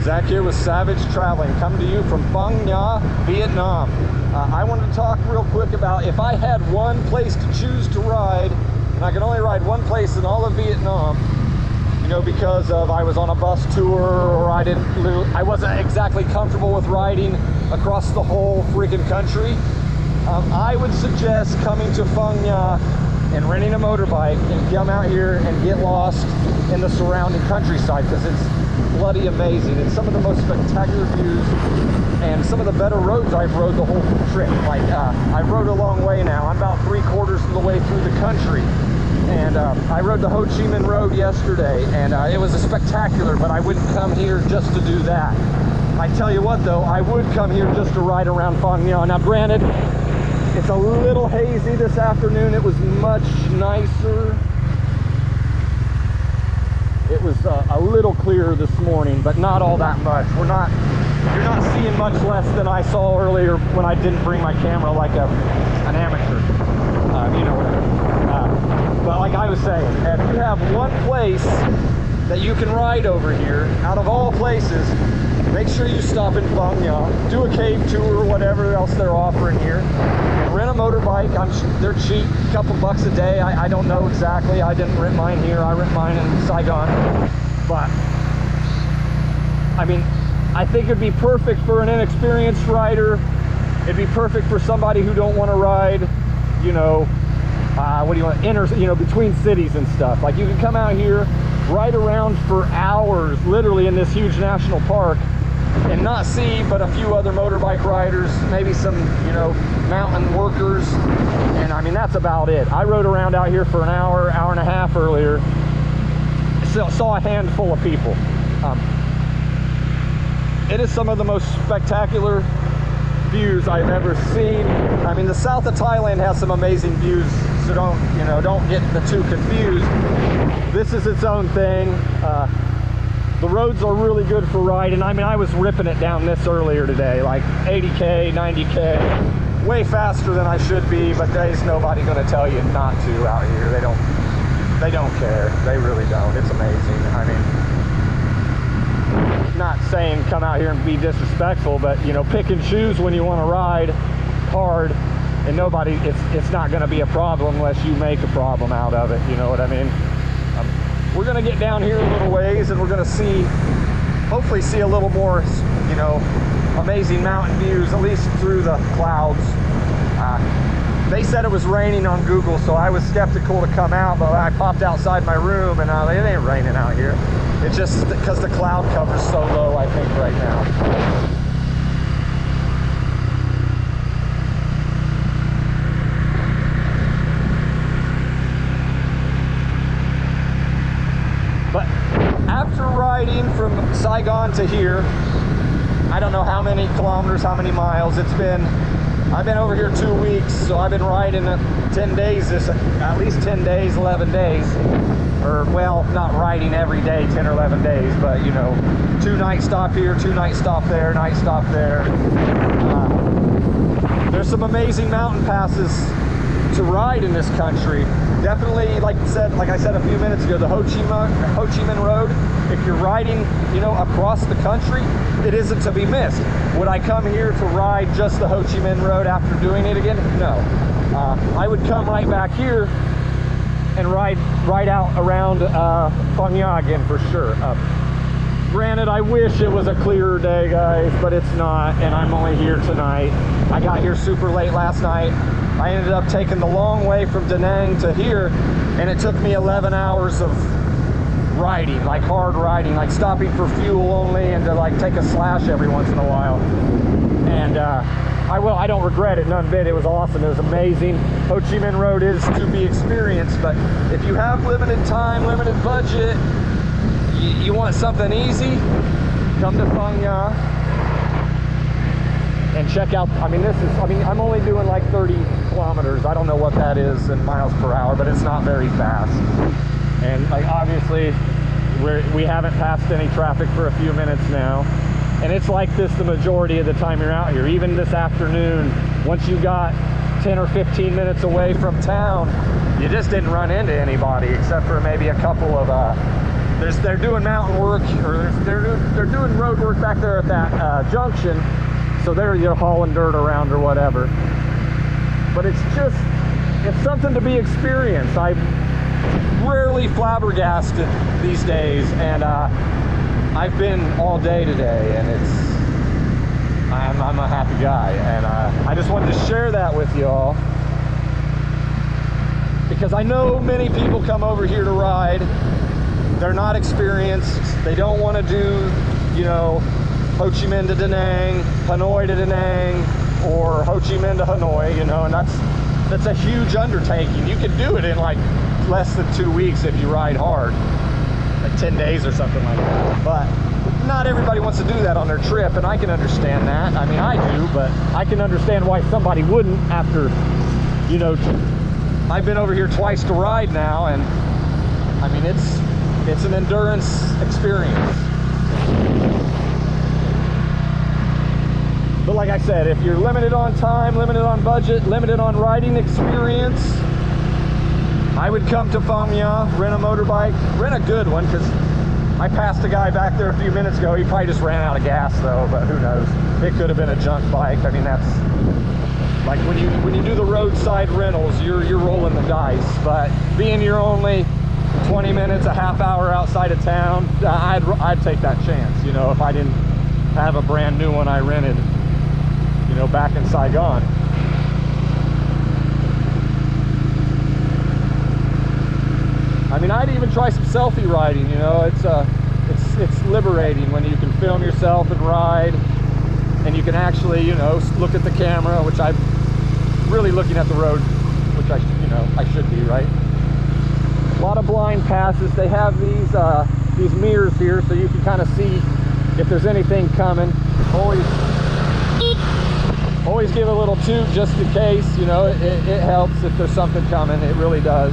Zach here with Savage Traveling, coming to you from Phong Nha, Vietnam. I wanted to talk real quick about if I had one place to choose to ride, and I could only ride one place in all of Vietnam, you know, because of I was on a bus tour or I wasn't exactly comfortable with riding across the whole freaking country. I would suggest coming to Phong Nha and renting a motorbike and come out here and get lost in the surrounding countryside, because it's bloody amazing. It's some of the most spectacular views and some of the better roads I've rode the whole trip. Like I've rode a long way now. I'm about 3/4 of the way through the country, and I rode the Ho Chi Minh Road yesterday, and it was a spectacular, but I wouldn't come here just to do that. I tell you what though, I would come here just to ride around Phong Nha. Now granted, it's a little hazy this afternoon. It was much nicer. It was a little clearer this morning, but not all that much. You're not seeing much less than I saw earlier when I didn't bring my camera like an amateur. You know what I mean? But like I was saying, if you have one place that you can ride over here, out of all places, make sure you stop in Phong Nha, do a cave tour or whatever else they're offering here, and rent a motorbike. They're cheap, a couple bucks a day. I don't know exactly. I didn't rent mine here. I rent mine in Saigon. But I mean, I think it'd be perfect for an inexperienced rider. It'd be perfect for somebody who don't want to ride, you know, what do you want, between cities and stuff. Like you can come out here, ride around for hours, literally in this huge national park, and not see but a few other motorbike riders, maybe some, you know, mountain workers, and I mean that's about it. I rode around out here for an hour and a half earlier, saw a handful of people. It is some of the most spectacular views I've ever seen. I mean, the south of Thailand has some amazing views, so don't get the two confused. This is its own thing. The roads are really good for riding. I mean, I was ripping it down this earlier today, like 80K, 90K, way faster than I should be, but there's nobody gonna tell you not to out here. They don't care. They really don't. It's amazing. I mean, not saying come out here and be disrespectful, but you know, pick and choose when you want to ride hard, and it's not going to be a problem unless you make a problem out of it. You know what I mean? We're going to get down here a little ways, and we're going to hopefully see a little more, you know, amazing mountain views, at least through the clouds. They said it was raining on Google, so I was skeptical to come out, but I popped outside my room, and it ain't raining out here. It's just because the cloud cover's so low, I think, right now. But after riding from Saigon to here, I don't know how many kilometers, how many miles it's been. I've been over here 2 weeks, so I've been riding 10 days, at least 10 days, 11 days. Or, well, not riding every day, 10 or 11 days, but, you know, 2-night stop here, 2-night stop there, night stop there. There's some amazing mountain passes to ride in this country. Definitely, like I said a few minutes ago, the Ho Chi Minh Road, if you're riding, you know, across the country, it isn't to be missed. Would I come here to ride just the Ho Chi Minh Road after doing it again? No. I would come right back here and ride out around Phong Nha again for sure. Granted, I wish it was a clearer day, guys, but it's not, and I'm only here tonight. I got here super late last night. I ended up taking the long way from Da Nang to here, and it took me 11 hours of riding, like hard riding, like stopping for fuel only and to like take a slash every once in a while. And I don't regret it none bit. It was awesome. It was amazing. Ho Chi Minh Road is to be experienced, but if you have limited time, limited budget, you want something easy, come to Phong Nha and check out. I mean, I'm only doing like 30 kilometers. I don't know what that is in miles per hour, but it's not very fast. And like obviously we haven't passed any traffic for a few minutes now, and it's like this the majority of the time you're out here. Even this afternoon, once you got 10 or 15 minutes away from town, you just didn't run into anybody except for maybe a couple of they're doing mountain work, or they're doing road work back there at that junction. So they're hauling dirt around or whatever. But it's something to be experienced. I'm rarely flabbergasted these days, and I've been all day today, and I'm a happy guy, and I just wanted to share that with you all, because I know many people come over here to ride. They're not experienced. They don't want to do, you know, Ho Chi Minh to Da Nang, Hanoi to Da Nang, or Ho Chi Minh to Hanoi, you know, and that's a huge undertaking. You can do it in like less than 2 weeks if you ride hard, like 10 days or something like that. But not everybody wants to do that on their trip, and I can understand that. I mean, I do, but I can understand why somebody wouldn't after, you know, I've been over here twice to ride now, and I mean, it's an endurance experience. But like I said, if you're limited on time, limited on budget, limited on riding experience, I would come to Phong Nha, rent a motorbike, rent a good one, because I passed a guy back there a few minutes ago. He probably just ran out of gas though, but who knows? It could have been a junk bike. I mean, that's like when you do the roadside rentals, you're rolling the dice. But being you're only 20 minutes, a half hour outside of town, I'd take that chance, you know, if I didn't have a brand new one I rented, you know, back in Saigon. I mean, I'd even try some selfie riding, you know. It's liberating when you can film yourself and ride, and you can actually, you know, look at the camera, which I'm really looking at the road, which I should be, right? A lot of blind passes. They have these mirrors here, so you can kind of see if there's anything coming. Always give a little toot just in case, you know. It helps if there's something coming. It really does.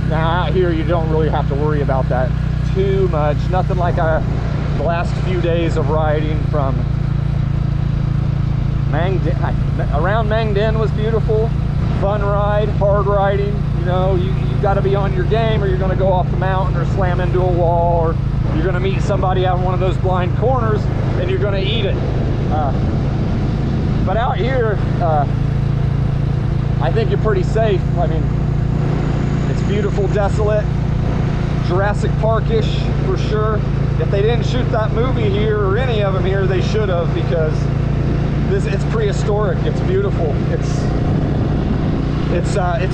Now out here you don't really have to worry about that too much. Nothing like the last few days of riding from around Mang Den was beautiful. Fun ride, hard riding. You know, you got to be on your game, or you're going to go off the mountain or slam into a wall, or you're going to meet somebody out in one of those blind corners and you're going to eat it. But out here, I think you're pretty safe. I mean, it's beautiful, desolate, Jurassic Park-ish for sure. If they didn't shoot that movie here, or any of them here, they should have, because it's prehistoric. It's beautiful. It's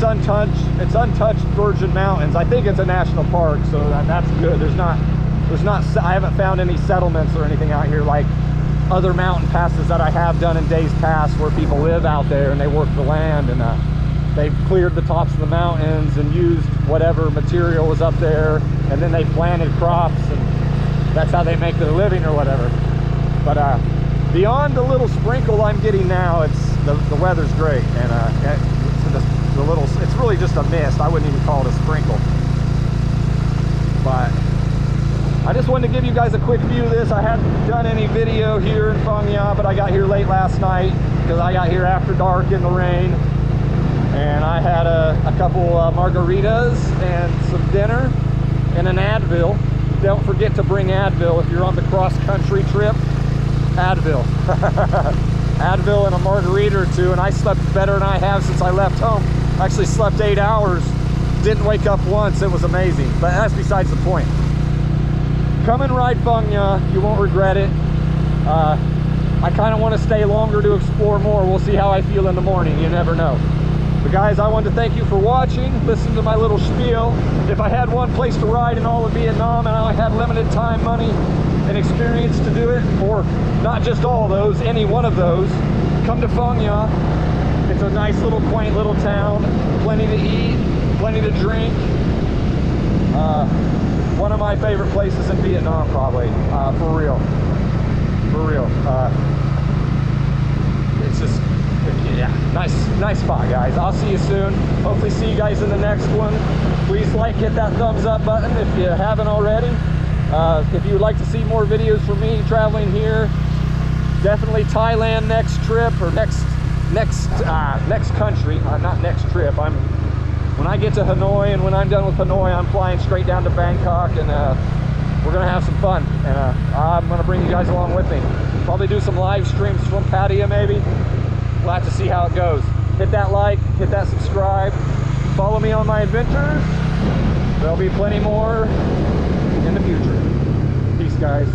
untouched. It's untouched virgin mountains. I think it's a national park, so that's good. There's not. I haven't found any settlements or anything out here like other mountain passes that I have done in days past, where people live out there and they work the land, and they've cleared the tops of the mountains and used whatever material was up there, and then they planted crops, and that's how they make their living or whatever. But beyond the little sprinkle I'm getting now, the weather's great, and it's really just a mist. I wouldn't even call it a sprinkle. But I just wanted to give you guys a quick view of this. I hadn't done any video here in Phong Nha, but I got here late last night because I got here after dark in the rain. And I had a couple margaritas and some dinner and an Advil. Don't forget to bring Advil if you're on the cross-country trip. Advil. Advil and a margarita or two, and I slept better than I have since I left home. I actually slept 8 hours. Didn't wake up once. It was amazing. But that's besides the point. Come and ride Phong Nha. You won't regret it. I kind of want to stay longer to explore more. We'll see how I feel in the morning. You never know. But guys, I wanted to thank you for watching. Listen to my little spiel. If I had one place to ride in all of Vietnam, and I had limited time, money, and experience to do it, or not just all those, any one of those, come to Phong Nha. It's a nice little quaint little town. Plenty to eat, plenty to drink. One of my favorite places in Vietnam, probably, for real. It's just, yeah, nice spot, guys. I'll see you soon. Hopefully see you guys in the next one. Please hit that thumbs up button if you haven't already. If you would like to see more videos from me traveling here, definitely Thailand next trip, or next country, not next trip. When I get to Hanoi, and when I'm done with Hanoi, I'm flying straight down to Bangkok, and we're gonna have some fun, and I'm gonna bring you guys along with me. Probably do some live streams from Pattaya maybe. We'll have to see how it goes. Hit that like, hit that subscribe, follow me on my adventures. There'll be plenty more in the future. Peace, guys.